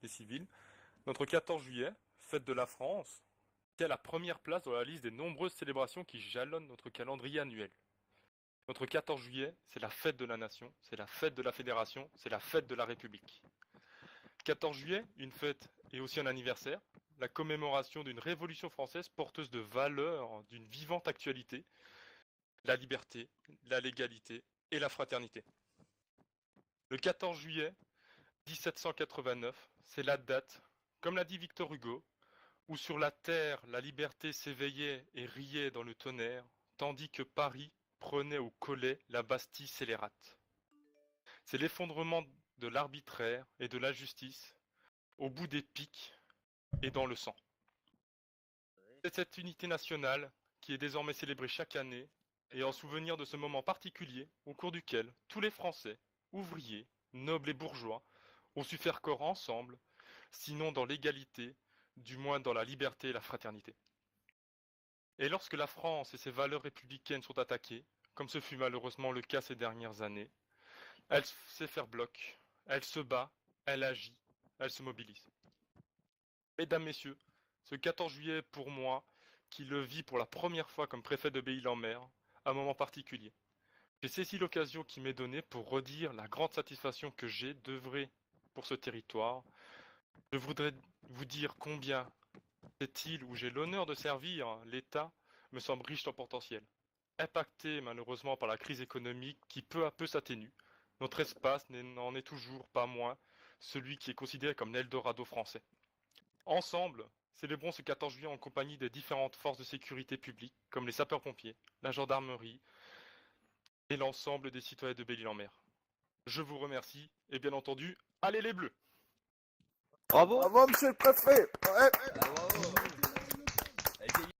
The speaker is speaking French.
des civils, notre 14 juillet, fête de la France, est à la première place dans la liste des nombreuses célébrations qui jalonnent notre calendrier annuel. Notre 14 juillet, c'est la fête de la nation, c'est la fête de la fédération, c'est la fête de la République. 14 juillet, une fête et aussi un anniversaire, la commémoration d'une révolution française porteuse de valeurs d'une vivante actualité, la liberté, la légalité et la fraternité. Le 14 juillet 1789, c'est la date, comme l'a dit Victor Hugo, où sur la terre la liberté s'éveillait et riait dans le tonnerre, tandis que Paris prenait au collet la Bastille scélérate. C'est l'effondrement de l'arbitraire et de la justice, au bout des pics et dans le sang. C'est cette unité nationale qui est désormais célébrée chaque année, et en souvenir de ce moment particulier au cours duquel tous les Français, ouvriers, nobles et bourgeois, ont su faire corps ensemble, sinon dans l'égalité, du moins dans la liberté et la fraternité. Et lorsque la France et ses valeurs républicaines sont attaquées, comme ce fut malheureusement le cas ces dernières années, elle sait faire bloc, elle se bat, elle agit, elle se mobilise. Mesdames, Messieurs, ce 14 juillet est pour moi, qui le vis pour la première fois comme préfet de Belle-Île-en-Mer, un moment particulier. J'ai saisi l'occasion qui m'est donnée pour redire la grande satisfaction que j'ai d'œuvrer pour ce territoire. Je voudrais vous dire combien cette île où j'ai l'honneur de servir l'État me semble riche en potentiel. Impacté malheureusement par la crise économique qui peu à peu s'atténue, notre espace n'en est toujours pas moins celui qui est considéré comme l'Eldorado français. Ensemble, célébrons ce 14 juillet en compagnie des différentes forces de sécurité publique, comme les sapeurs-pompiers, la gendarmerie et l'ensemble des citoyens de Belle-Île-en-Mer. Je vous remercie et bien entendu, allez les Bleus! Bravo. Bravo, monsieur le préfet. Ouais. Bravo.